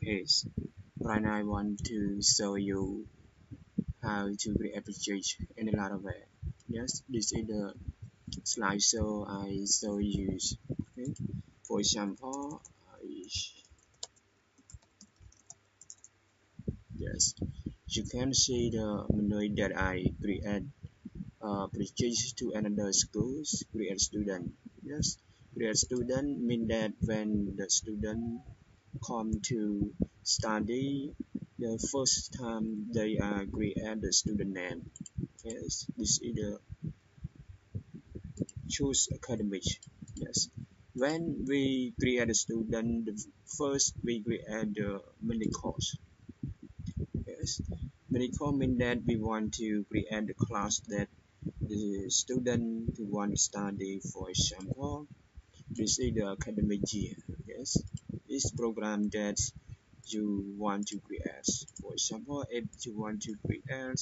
Okay, right now I want to show you how to create a page in a lot of way. Yes, this is the slideshow I show you. Okay. For example, yes, you can see the menu that I create purchase to another schools, create student. Yes, create student mean that when the student come to study, the first time they are create the student name. Yes, this is the choose academic. Yes, when we create a student, the first we create the mini course. Yes, mini course mean that we want to create the class that the student who want to study. For example, this is the academic year. Yes, this program that you want to create. For example, if you want to create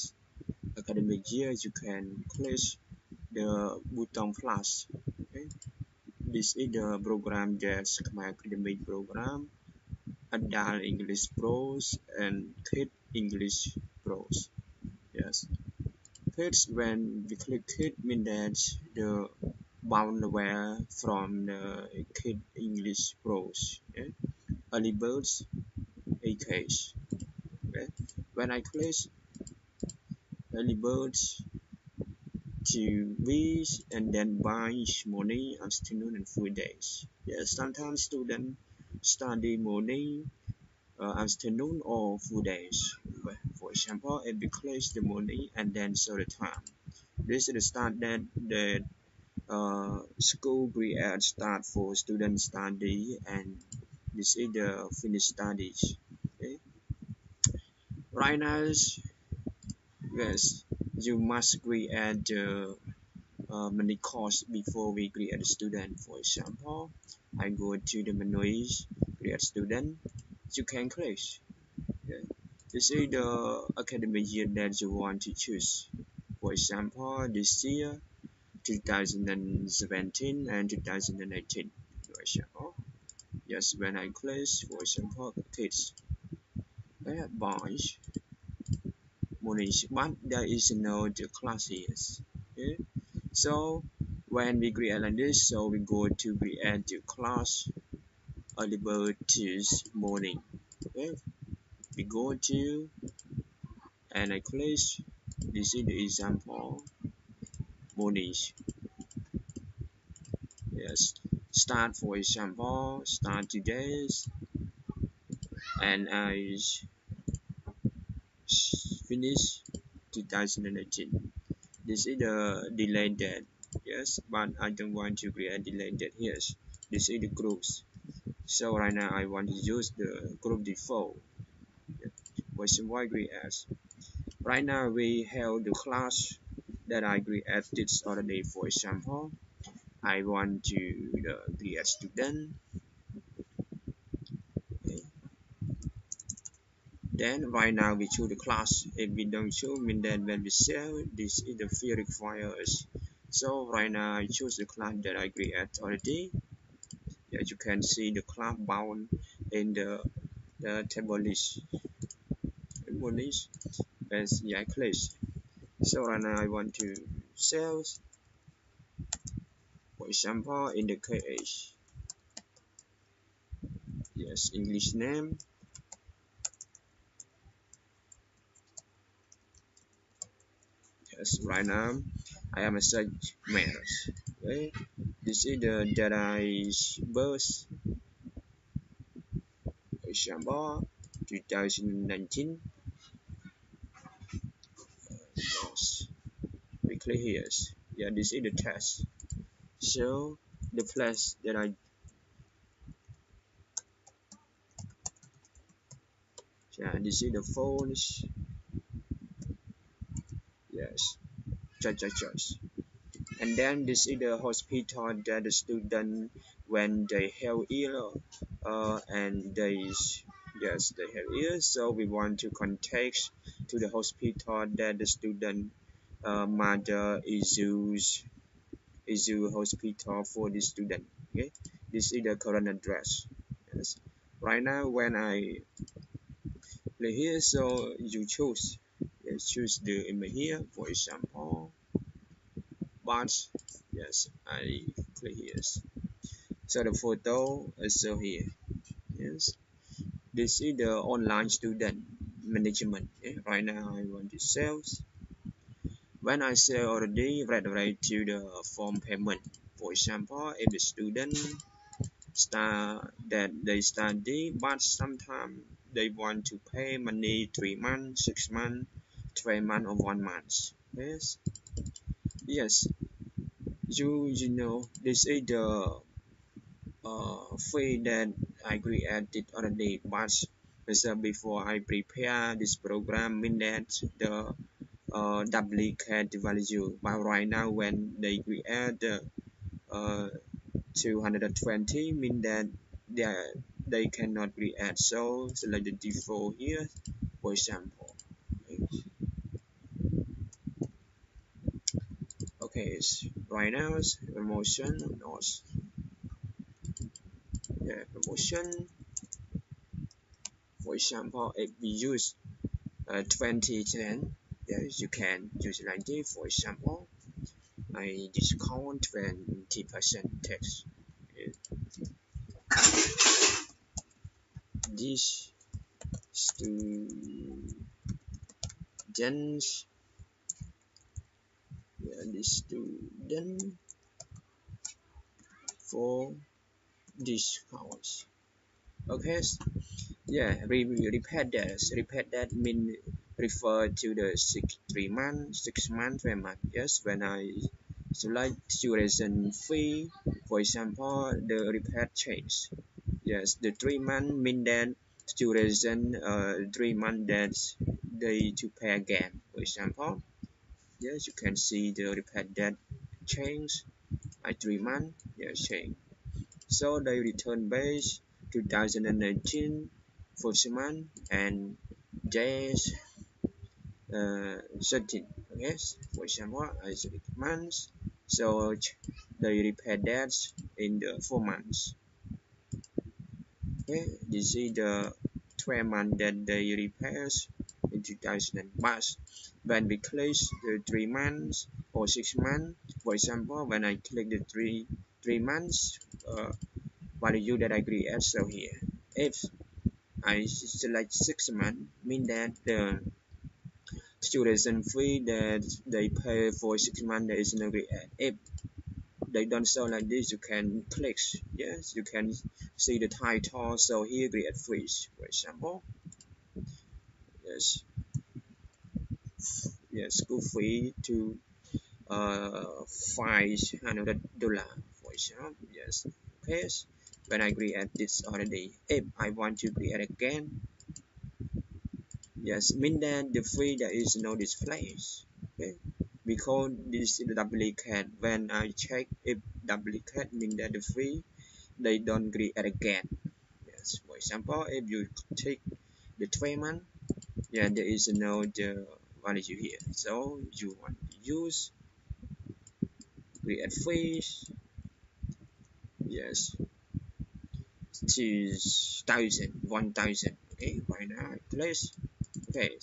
academic year, you can click the button plus. Okay. This is the program that's my academic program, Adult English Pros and Kid English Pros. Yes. Kids, when we click Kid, mean that the boundware from the Kid English Pros. Okay. Early birds, AKs. Okay. When I click early birds to weeks and then buys morning, afternoon, and full days. Yes, sometimes students study morning, afternoon, or full days. For example, if we click the morning and then show the time. This is the start that the school period start for student study, and this is the finish studies. Okay. Right now, yes, you must create the many course before we create a student. For example, I go to the menu, create student. You can click. Okay. This is the academic year that you want to choose. For example, this year, 2017 and 2018. For example, yes, when I click, for example, kids, boys, morning, but there is no the classes. Okay. So when we create like this, so we go to create the class available this morning. Okay, we go to and I click. This is the example morning. Yes, start for example, start today, and I finish 2018. This is the delay date. Yes, but I don't want to create delay date here. This is the groups. So right now I want to use the group default. With why create. Right now we have the class that I created already. For example, I want to create student. Okay. Then right now we choose the class. If we don't choose, mean that when we save, this is the field requires. So right now I choose the class that I create already. As you can see the class bound in the table list. Table list as I click. So right now I want to save, for example, in the case, yes, English name. Yes, right now I am a search matters. Okay, this is the data is birth, for example, 2019. Yes, we click here. Yeah, this is the test. So the place that I, yeah, this is the phones. Yes, just. And then this is the hospital that the student when they have ill, and they, yes, they have ill, so we want to contact to the hospital that the student mother is hospital for the student. Okay, this is the current address. Yes, right now when I play here, so you choose. Yes, choose the image here, for example, but yes, I click here. So the photo is show here. Yes, this is the online student management. Yeah, right now I want to sales. When I sell already, right to the form payment. For example, if the student start that they study, but sometimes they want to pay money 3 months, 6 months, 12 months, or 1 month. Yes, yes. You know this is the fee that I created already, but before I prepare this program, mean that the duplicate value. But right now, when they create the 220, mean that they they cannot create. So select the default here, for example. Okay, right now promotion, not yeah, promotion. For example, if we use 2010, yes, you can use like this. For example, I discount 20% tax. This students, yeah, this student for discounts. Okay, yeah, repeat that. Repeat that mean refer to the 3 months, 6 months, 12 months. Yes, when I select duration fee, for example, the repeat change. Yes, the 3 month mean that duration 3 months that they to pay again. For example, yes, you can see the repeat that change at 3 months. Yes, change. So they return base 2019 first month and days 13. Okay, for example, I select months. So they repeat that in the 4 months. Okay, this is the 12 month that they repairs in 2000 March. When we click the 3 months or 6 months, for example, when I click the three months value that I create, so here, if I select 6 months, mean that the duration fee that they pay for 6 months there is no create. If they don't show like this, you can click. Yes, you can see the title. So here create freeze, for example. Yes, yes, school fee to $500, for example. Yes, okay. When I create this already, if I want to create again, yes, mean that the fee there is no display. Okay, because this is the duplicate. When I check if duplicate mean that the fee they don't create again. Yes, for example, if you take the 12 month, yeah, there is no the value here. So you want to use create fees, yes, 2,000, 1,000. Okay, right now place. Okay,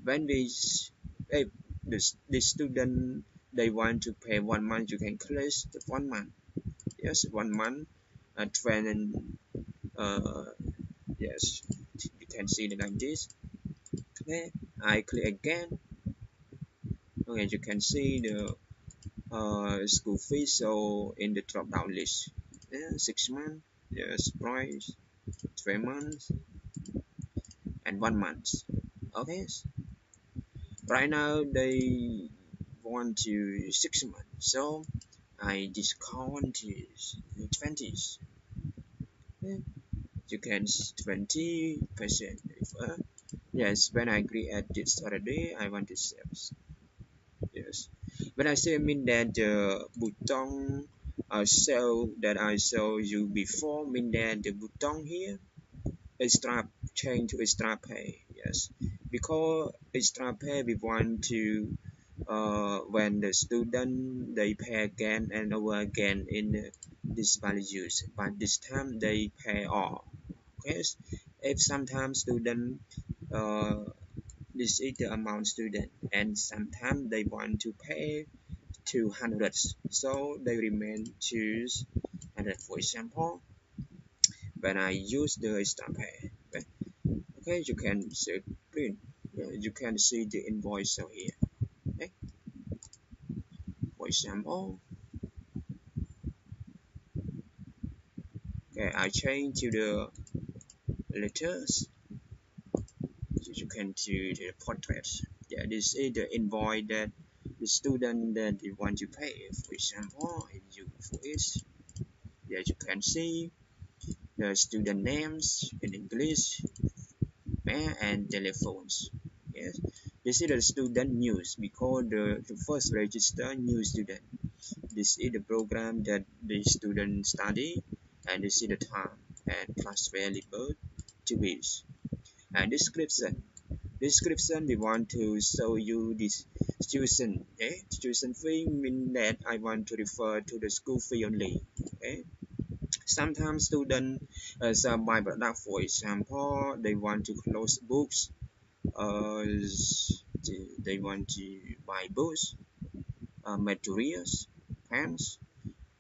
when if the student they want to pay 1 month, you can click the 1 month. Yes, 1 month. Training. Uh, yes, you can see it like this. Okay, I click again. Okay, you can see the school fee. So in the drop down list, yeah, 6 months. Yes, price 3 months and 1 month. Okay, right now they want to 6 months, so I discount is 20. Yeah, you can 20%. Yes, when I create this already, I want to save. Yes, when I say mean that the button sell that I show you before mean that the button here extra change to extra pay. Yes, because extra pay we want to when the student they pay again and over again in this values, but this time they pay all. Yes, if sometimes student uh, this is the amount student and sometimes they want to pay 200, so they remain choose 100. For example, when I use the start pay, okay, you can see print, you can see the invoice over here. Okay, for example, okay, I change to the letters. You can do the portrait. Yeah, this is the invoice that the student that you want to pay. For example, if you for it, yeah, you can see the student names in English, and telephones. Yes, this is the student news because the first register new student. This is the program that the student study, and this is the time and class variable to use. And description we want to show you this tuition. Okay, tuition fee mean that I want to refer to the school fee only. Okay, sometimes students some buy product, for example they want to close books, uh, they want to buy books, materials, pens,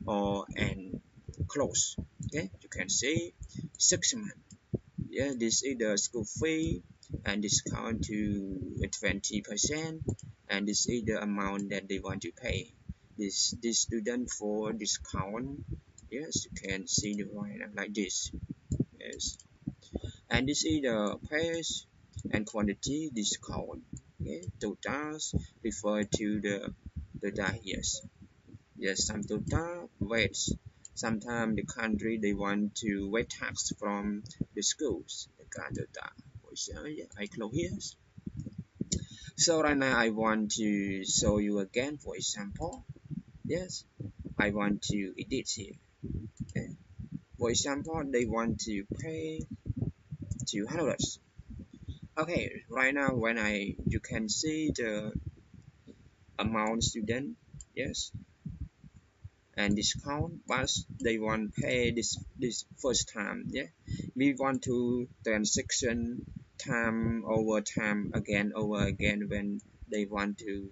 or and clothes. Okay, you can see 6 months. Yeah, this is the school fee and discount to 20%, and this is the amount that they want to pay. This student for discount. Yes, you can see the right like this. Yes, and this is the price and quantity discount. Okay, totals refer to the data. Yes, yes, some total weights. Sometimes the country they want to weight tax from the schools. The kind of data. So yeah, I close here. So right now I want to show you again. For example, yes, I want to edit here. Okay. For example, they want to pay $200. Okay, right now when you can see the amount student, yes, and discount, but they want pay this first time. Yeah, we want to transaction time over time again over again when they want to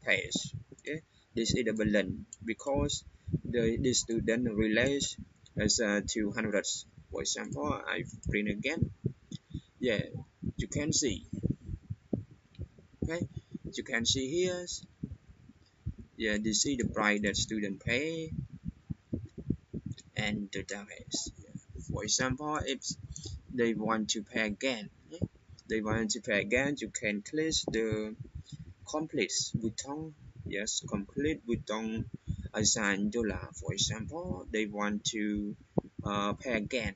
pay. Okay, this is the balance because the student relates as 200. For example, I print again. Yeah, you can see. Okay, you can see here. Yeah, this is the price that student pay and the damage. Yeah. For example, if they want to pay again, yeah, they want to pay again, you can click the complete button. Yes, complete button assign dollar. For example, they want to pay again.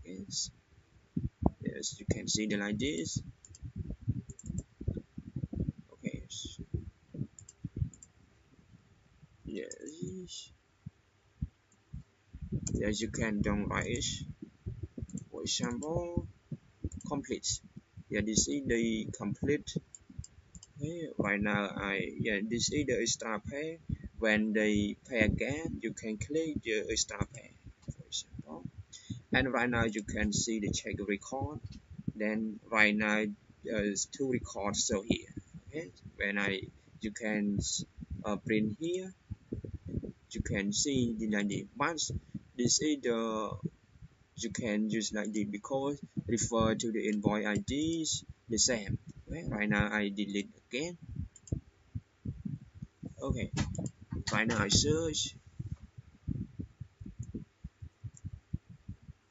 Yes, yes, you can see the like this. Okay, yes, yes, you can don't write. For example, complete. Yeah, this is the complete. Okay, right now this is the extra pay. When they pay again, you can click the extra pay, for example. And right now you can see the check record. Then right now two records so here. Okay, when you can print here, you can see the 90 months. This is the you can use like this because refer to the invoice IDs the same. Okay, right now I delete again. Okay, right now I search.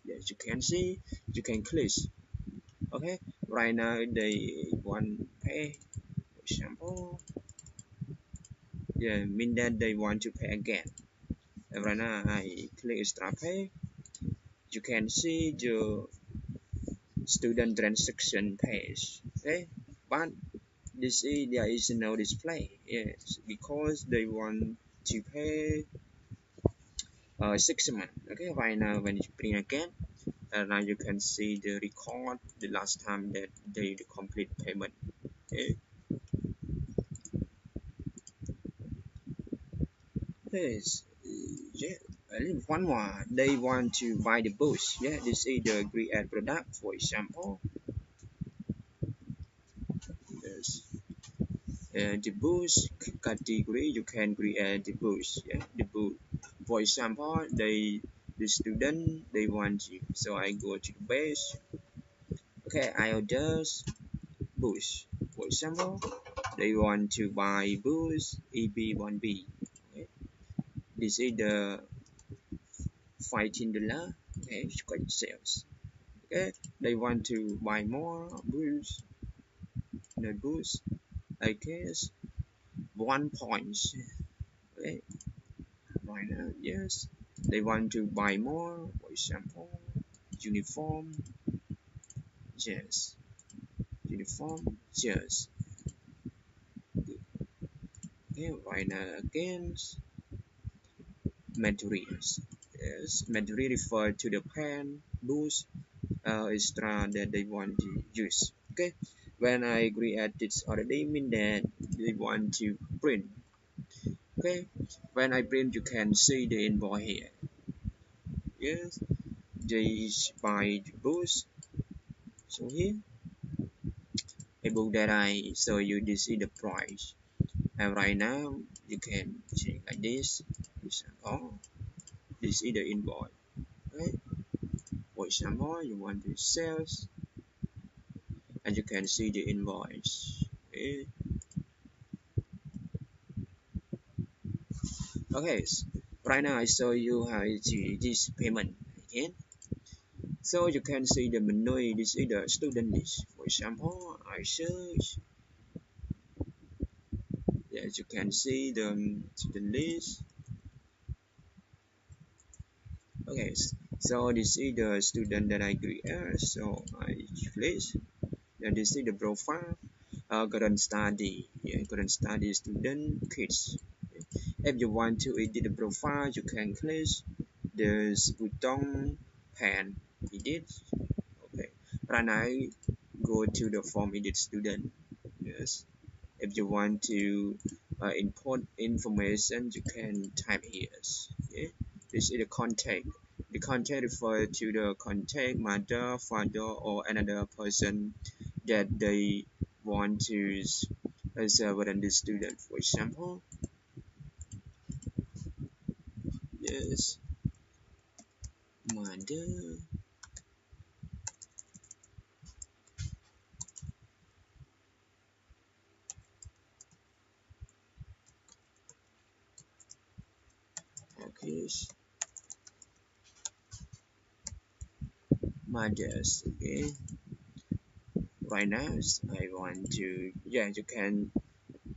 Yes, you can see, you can click. Okay, right now they want pay, for example. Yeah, mean that they want to pay again. And right now I click extra pay. You can see the student transaction page. Okay, but this is there is no display. Yes, because they want to pay 6 months. Okay, right now when you print again, now you can see the record the last time that they complete payment. Okay. Yes, yeah, one more, they want to buy the books. Yeah, this is the create product. For example, yes, the books category you can create the books. Yeah, the book. For example, the student they want to. So I go to the base. Okay, I order books. For example, they want to buy books EB1B. Okay, this is the $15. Okay, it's quite sales. Okay, they want to buy more books. Notebooks. I guess 1 point. Okay, right now, yes. They want to buy more. For example, uniform. Yes, uniform. Yes. Okay, right now again, materials. Yes, material refer to the pen, books, extra that they want to use. Okay, when I create this already mean that they want to print. Okay, when I print you can see the invoice here. Yes, they buy the books. So here a book that I show you, this is the price, and right now you can see like this. Oh, this is the invoice. Okay, for example you want to sales, and you can see the invoice. Okay, okay. Right now I show you how to this payment again. So you can see the menu. This is the student list. For example, I search. Yes, you can see the student list. Okay, so this is the student that I create. So I click. Then this is the profile. Current study. Yeah, current study student kids. If you want to edit the profile, you can click the button pen edit. Okay, right now go to the form edit student. Yes, if you want to import information, you can type here. Okay, this is the contact. The contact refers to the contact mother, father, or another person that they want to serve within the student. For example, yes, mother. Okay, mothers. Okay, right now I want to. Yeah, you can.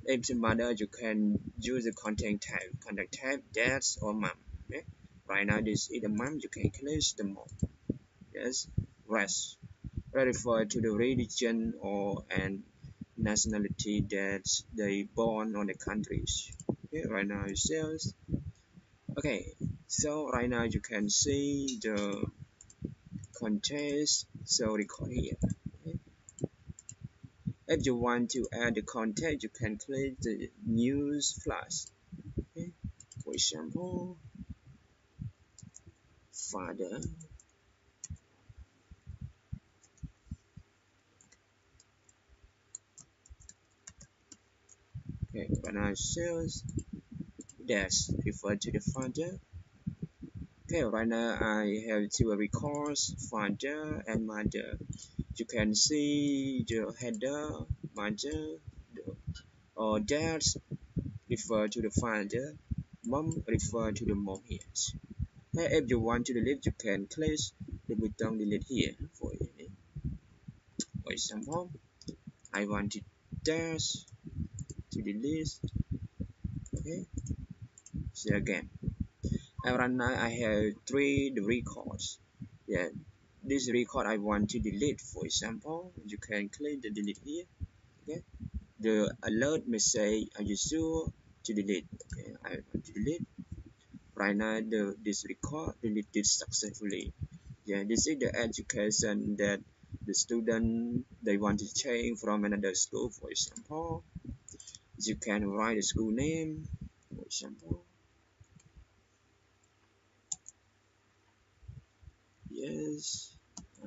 If the mother, you can use the contact type, dad or mom. Okay? Right now, this is the mom. You can click the mom. Yes, rest. Refer to the religion or and nationality that they born on the countries. Okay, right now it says. Okay, so right now you can see the context. So record here. Okay? If you want to add the content, you can click the news flash. Okay? For example, father. Okay, when I sales, that's refer to the father. Okay, right now I have two records, father and mother. You can see the header, mother, or dad refer to the father, mom refer to the mom here. Okay, if you want to delete, you can click the button delete here for you. For example, I want to dash to delete. Okay, so again. And right now I have three records. Yeah, this record I want to delete. For example, you can click the delete here. Okay, the alert may say, "Are you sure to delete?" Okay, I want to delete. Right now, this record deleted successfully. Yeah, this is the education that the student they want to change from another school. For example, you can write the school name. For example, Yes,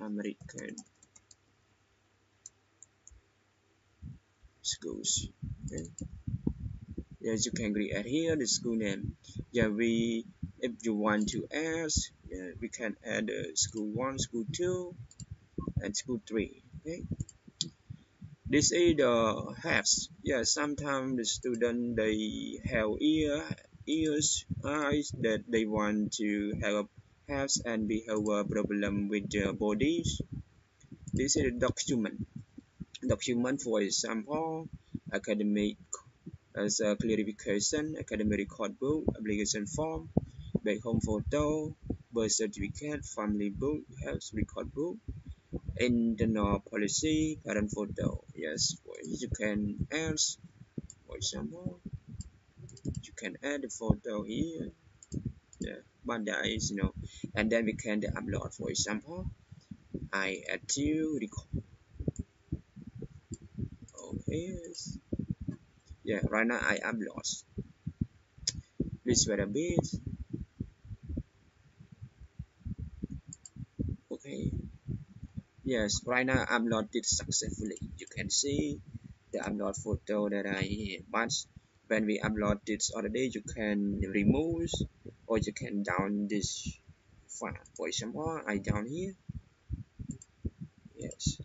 American schools. Okay. Yes, you can create here the school name. Yeah, we if you want to add, yeah, we can add school 1, school 2, and school 3. Okay. This is the has. Yeah, sometimes the student they have ears, eyes that they want to have and behavior problem with their bodies. This is a document. Document, for example, academic as a clarification, academic record book, application form, back home photo, birth certificate, family book, health record book, internal policy, parent photo. Yes, you can add, for example, you can add the photo here. Yeah, but that is, and then we can upload. For example, I add to record. Oh, yes. Yeah, right now I upload this database. Okay. Yes, right now uploaded successfully. You can see the upload photo that I but when we upload this already you can remove or you can down this file. For example, I down here. Yes,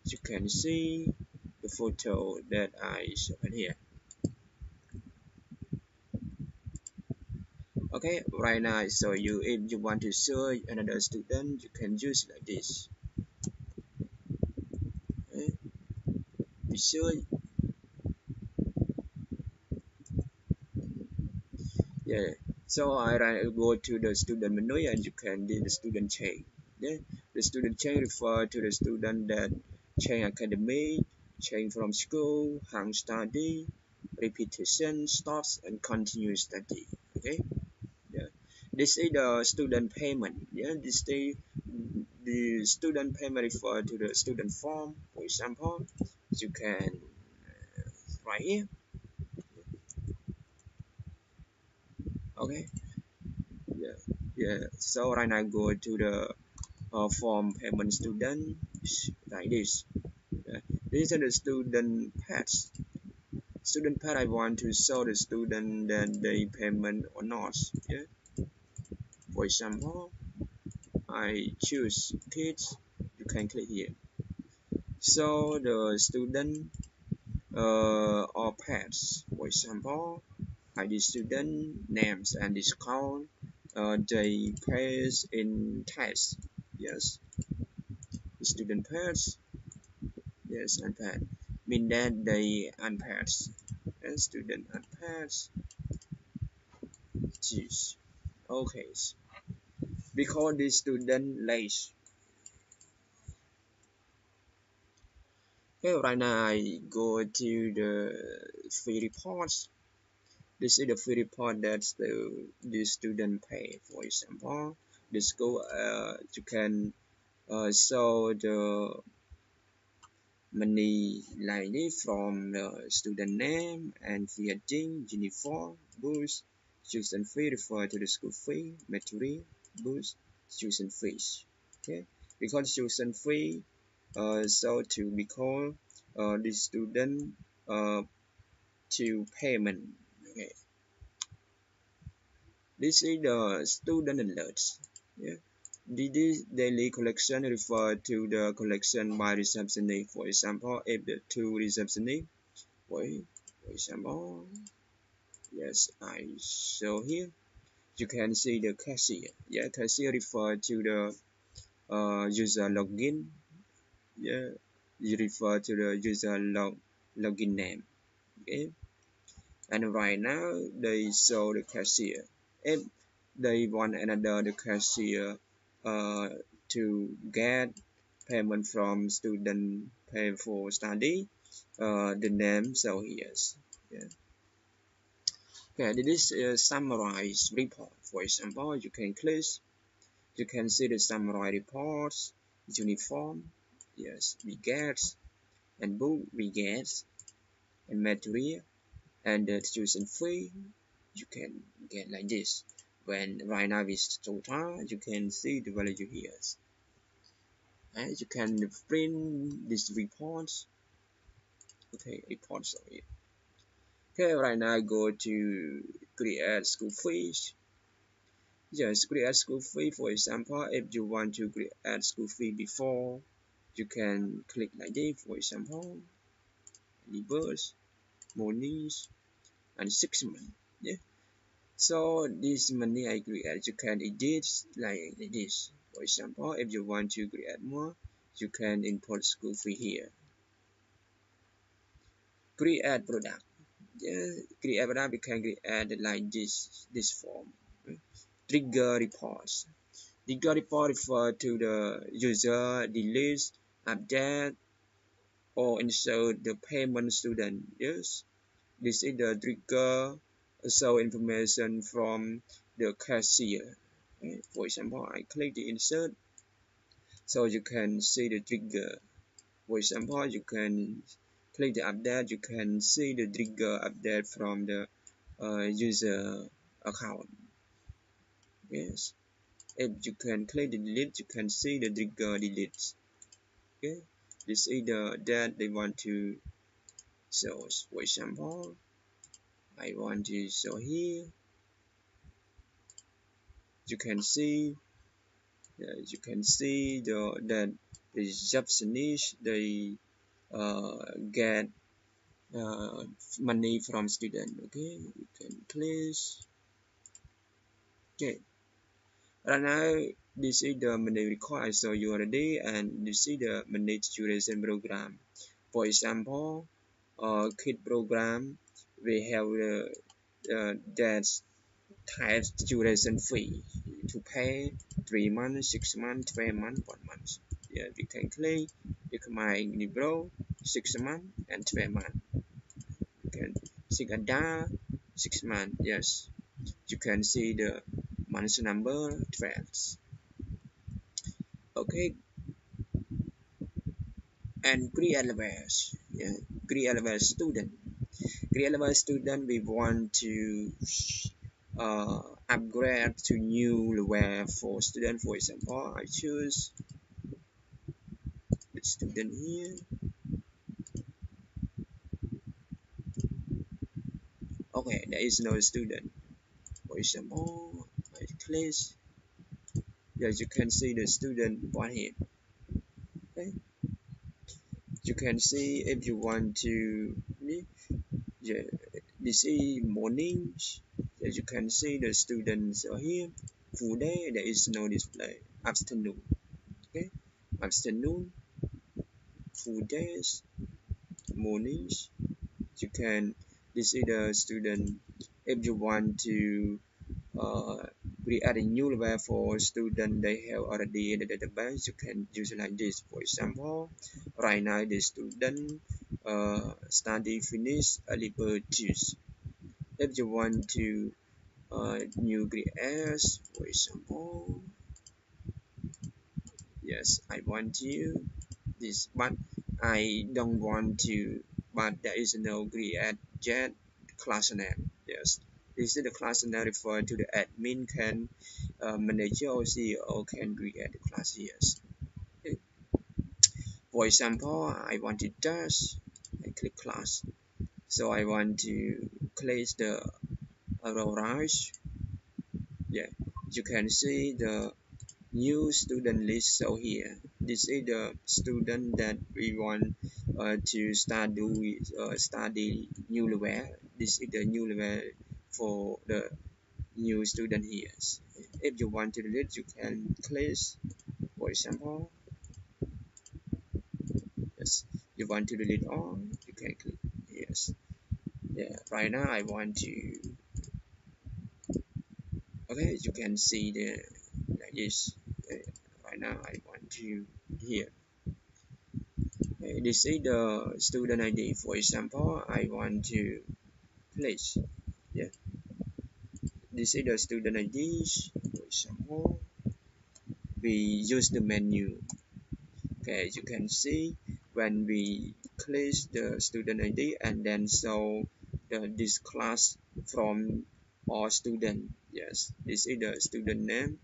you can see the photo that I showed here. Okay, right now I show you if you want to search another student you can use like this. Okay, we search. Yeah, so I go to the student menu and you can do the student change. Yeah, the student change refer to the student that change academy, change from school, hang study, repetition, stops, and continue study. Okay, yeah, this is the student payment. Yeah, this is the student payment refer to the student form. For example, you can right here. Okay, yeah, yeah. So right now go to the form payment student like this. Uh, These are the student paths. Student path I want to show the student that they payment or not. Yeah. For example, I choose kids. You can click here. So the student or paths. For example, ID student names and discount. They pays in test. Yes. Student paths. Yes, unpaired. Mean that they unpaired. And student unpaired. Choose. Okay. Because the student late. Okay, right now I go to the free reports. This is the free report that the student pay. For example, the school you can show the money like this from the student name and feeding, uniform, books, tuition fee refer to the school fee, material, books, tuition fees. Okay, because tuition fee so to be called the student uh, to payment. Okay, this is the student alerts. Yeah. This daily collection refer to the collection by receptionist. For example, if the two receptionists for example, yes, I show here. You can see the cashier. Yeah, cashier refer to the user login. Yeah, you refer to the user login name. Okay, and right now they show the cashier. If they want another the cashier uh, to get payment from student pay for study, the name show here. Yeah. Okay, this is a summarized report. For example, you can click, you can see the summarized reports, uniform, yes, we get, and book we get, and material, and the tuition fee, you can get like this. When right now is total, you can see the value here. And you can print this reports. Okay, reports on it. Okay, right now go to create school fees. Just create school fee. For example, if you want to create school fee before, you can click like this. For example, reverse, monies, and 6 months. Yeah. So this money I create, you can edit like this. For example, if you want to create more, you can import school fee here. Create product. Yeah, create product we can create like this form. Trigger reports. Trigger report refer to the user deletes, update, or insert the payment student. Yes, this is the trigger. So information from the cashier. Okay. For example, I click the insert, so you can see the trigger. For example, you can click the update, you can see the trigger update from the user account. Yes. If you can click the delete, you can see the trigger delete. Okay. This is the that they want to show. For example, I want to show here. You can see that the Japanese they get money from student. Okay, you can place. Okay, right now this is the money record I saw you already, and this is the money duration program. For example, kid program we have that type duration fee to pay 3 months, 6 months, 12 months, 1 month. Yeah, we can click my below 6 months and 12 months. You can see that 6 months. Yes, you can see the month number 12. Okay, and create levels. Yeah, create level student. Create level student. We want to upgrade to new level for student. For example, I choose the student here. Okay, there is no student. For example, I click. Yes, you can see the student one here. Okay, you can see if you want to. Yeah, this is morning. As you can see, the students are here. Full day, there is no display. Afternoon. Okay, afternoon, full days, mornings. You can. This is the student. If you want to uh, create a new level for student they have already in the database, you can use it like this. For example, right now the student study finish a level 2. If you want to new create, for example, yes, I want to this, but I don't want to, but there is no create yet class name. Yes, this is the class name referred to the admin can manager or CEO can create the class. Yes. Okay. For example, I want to test. I click class. So I want to place the arrow right. Yeah, you can see the new student list. So here, this is the student that we want to study new level. This is the new level for the new student here. If you want to delete, you can click. For example, yes, you want to delete all, you can click yes. Yeah, right now I want to. Okay, you can see the like this. Right now I want to here. This is the student ID. For example, I want to place. Yeah, this is the student ID. For example, we use the menu. Okay, you can see when we click the student ID and then show this class from all student. Yes, this is the student name.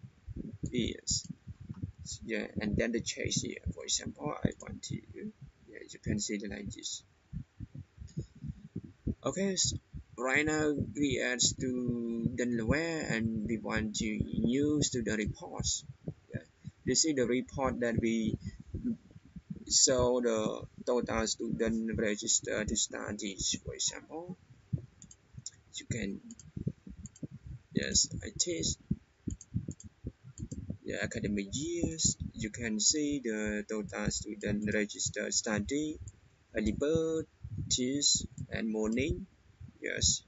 Yes, yeah, and then the chase here. For example, I want to, yeah, you can see it like this. Okay, so right now we add student aware and we want to use student reports. Yeah. This is the report that we show the total student registered to studies. For example, you can, yes, I teach the academic years. You can see the total student registered study, early bird, teach, and morning. Yes,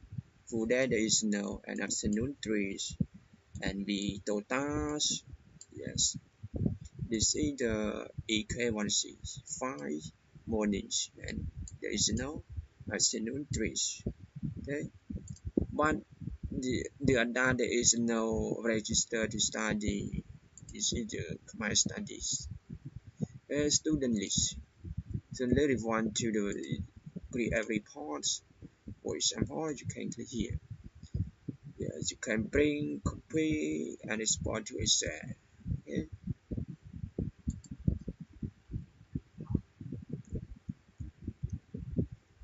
full day there is no, and afternoon trees, and the totals. Yes, this is the EK165 mornings, and there is no afternoon trees. Okay, but the other there is no register to study. This is the my studies. Student list. So let if want to do create reports. For example, you can click here. Yes, you can bring, copy, and export to Excel. Okay.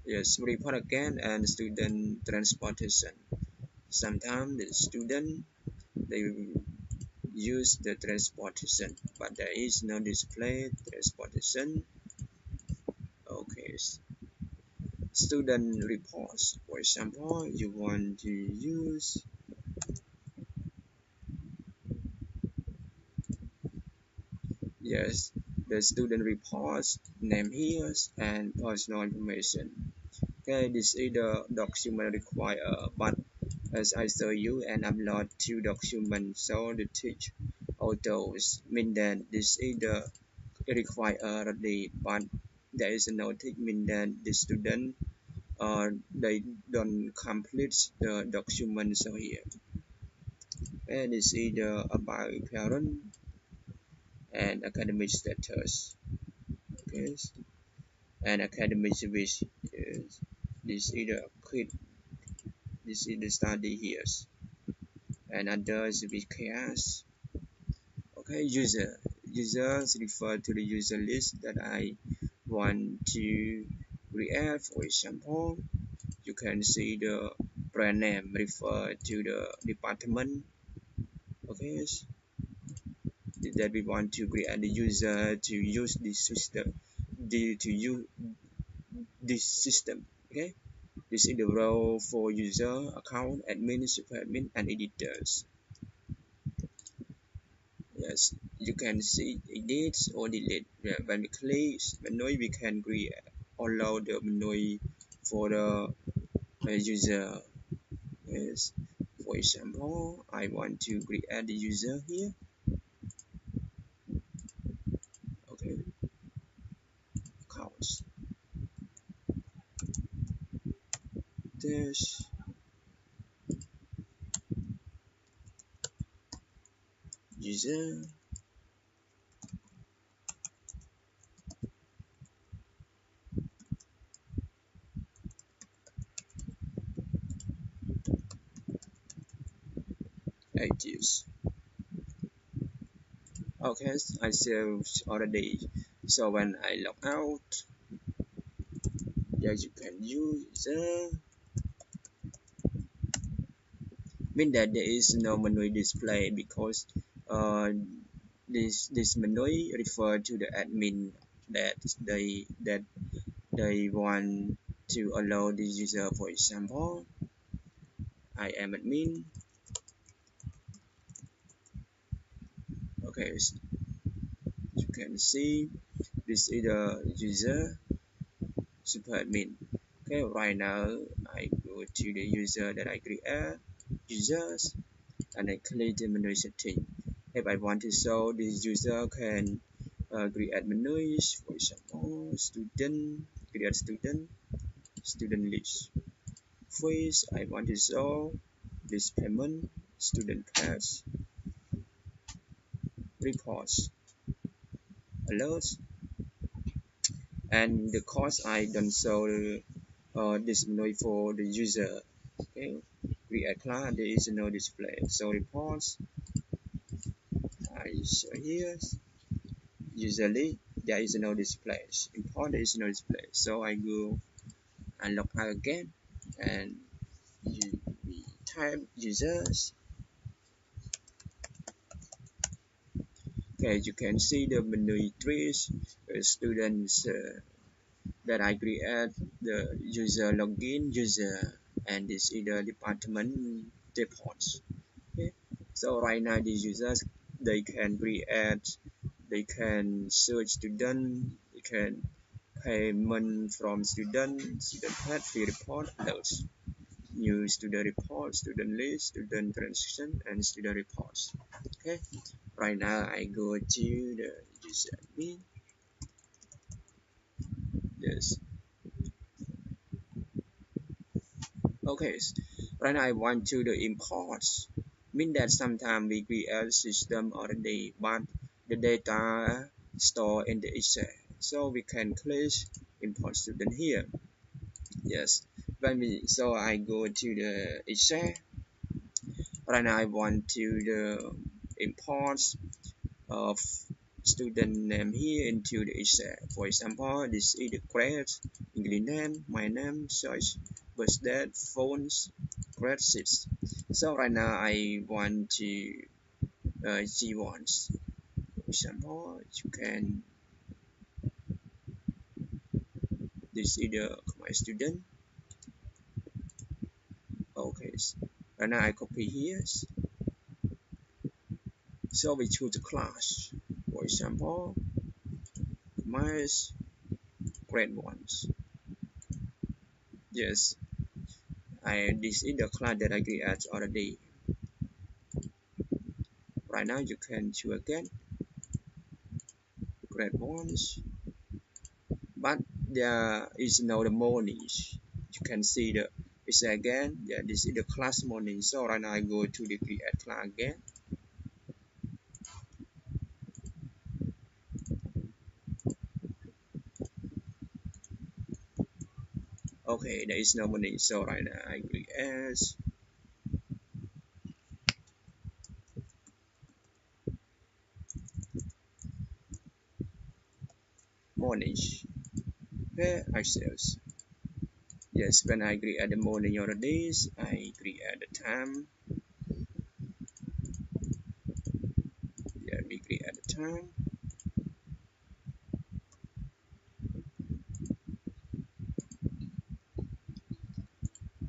Yes, report again and student transportation. Sometimes the student they use the transportation, but there is no display transportation. Okay, student reports. For example, you want to use, yes, the student reports name here and personal information. Okay, this is the document required, but as I show you and upload two documents, so the teach autos mean that this is the required, but there is no tick mean that the student they don't complete the document. So here, and this is the about parent and academic status. Okay, and academic service is this is the quit, this is the study here, and others with chaos. Okay, users refer to the user list that I want to create. For example, you can see the brand name refer to the department. Okay, that we want to create the user to use this system, to use this system. Okay, this is the role for user, account, admin, super admin, and editors. Yes, you can see edit or delete. Yeah, when we click menu, we can create or load the menu for the user. Yes, for example, I want to create the user here. Okay, accounts. This user actives. Okay, I saved already. So when I log out, yeah, you can use mean that there is no menu display because uh, this menu refer to the admin that they want to allow the user. For example, I am admin. Okay, so you can see this is the user super admin. Okay, right now I go to the user that I create users and I click the menu setting. If I want to show this user can create menus, for example, student, create student list. First, I want to show this payment, student cash, reports, alerts, and the cost I don't show this menu for the user. Okay, create class, there is no display. So reports I show here. Usually there is no display. Import there is no display. So I go and log out again, and we type users. Okay, you can see the menu trees, students that I create, the user login, user, and this is the department reports. Okay, so right now the users they can create, they can search student, they can payment from student, student head, fee report, those new student report, student list, student transaction, and student reports. Okay, right now I go to the user admin. Yes. Okay, right now I want to the imports. Mean that sometimes we create system already, but the data store in the Excel. So we can click import student here. Yes. So I go to the Excel. Right now I want to the imports of student name here into the Excel. For example, this is the grade, English name, my name, search, birth date, phones, grade 6. So right now I want to G1s. For example, you can, this is the my student. Okay, right now I copy here. So we choose the class. For example, my grade 1s. Yes, this is the class that I create already. Right now you can choose again grade 1s, but there is no the morning. You can see the it's again, yeah, this is the class morning. So right now I go to the create class again. Okay, there is no morning, so right now I create morning. Okay, I sales. Yes, when I create the morning or the days, I create the time. Yeah, we create the time.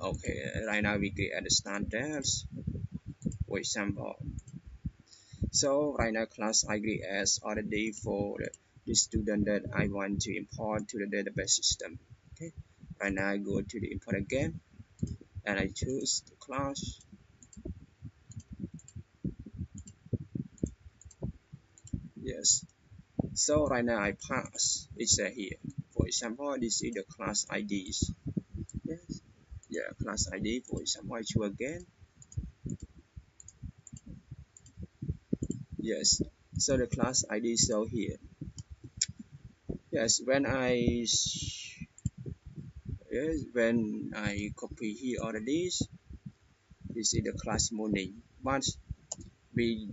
Okay, right now we create the standards. For example, so right now class I create as already for the student that I want to import to the database system. Okay, right now I go to the import again, and I choose the class. Yes, so right now I pass it's here. For example, this is the class IDs. Yes, yeah, class ID. For example, I choose again. Yes, so the class ID show here. Yes, when I copy here all of these, this is the class morning. But we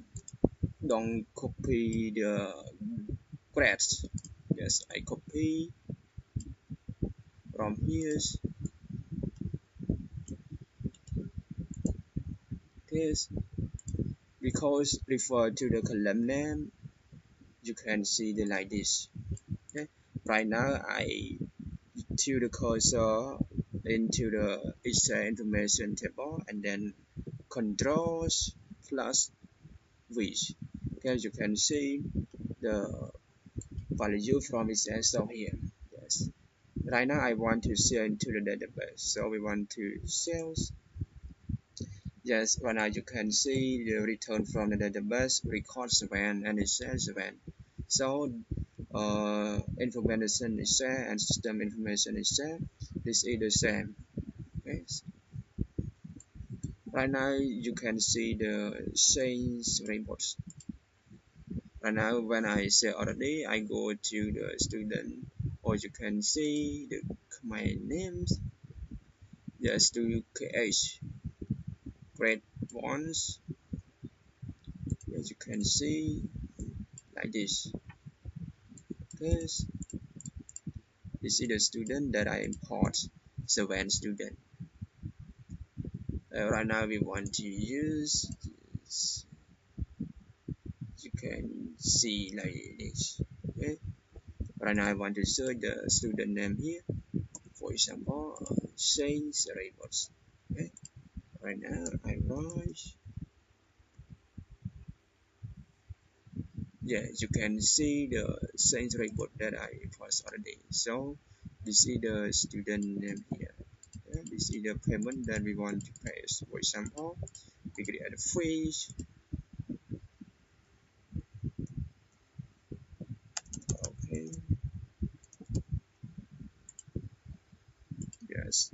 don't copy the grades. Yes, I copy from here. This because refer to the column name, you can see the like this. Okay, right now I to the cursor into the Excel information table and then controls plus V. Okay, you can see the value from Excel so here. Yes. Right now I want to share into the database. So we want to sales. Yes, right now you can see the return from the database, record 7 and Excel 7. So information is there and system information is there. This is the same. Yes. Right now you can see the sales reports. Right now when I say already, I go to the student, or you can see the my names. Yes, to KH. grade ones, as you can see, like this. Okay, this is the student that I import, 7 student. Right now we want to use this. You can see like this. Okay, right now I want to search the student name here. For example, Saint Cerebus. Okay, right now I write. Yeah, you can see the Saint Cerebus that I import already. So this is the student name here. Yeah, this is the payment that we want to pay. For example, we create a fish. Okay, yes.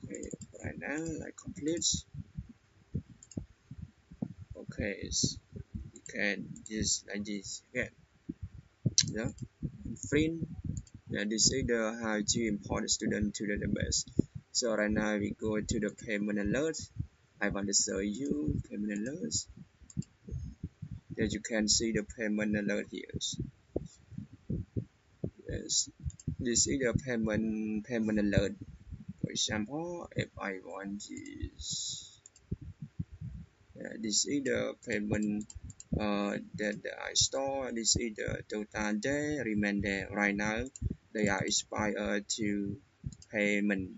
Okay, right now like complete. Okay, you can just like this. Okay, yeah. Print. Yeah, this is the how to import the student to the database. So right now we go to the payment alert. I want to show you payment alerts. There you can see the payment alert here. Yes, this is the payment alert. For example, if I want this, this is the payment that I store. This is the total day remain there right now. They are expired to payment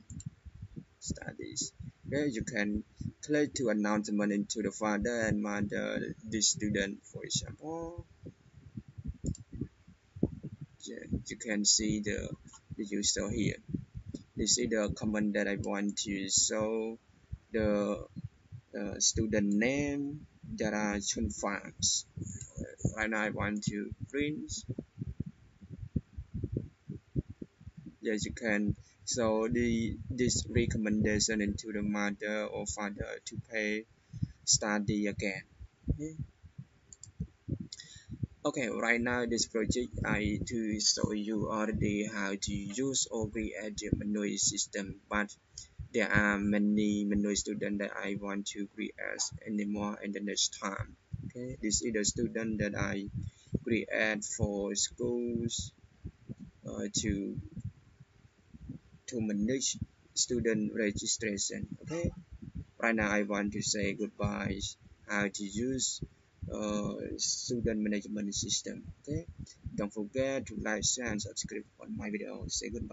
studies. There you can click to announcement into the father and mother the student, for example. Yeah, you can see the user here. This is the comment that I want to show the student name that are Chun Farms. Right now I want to print. Yes, you can. So this recommendation into the mother or father to pay study again. Okay. Okay, right now this project I to show you already how to use or create the manual system, but there are many manual students that I want to create anymore in the next time. Okay, this is the student that I create for schools to manage student registration. Okay, right now I want to say goodbye. How to use student management system. Okay, don't forget to like, share, and subscribe on my video. Say goodbye.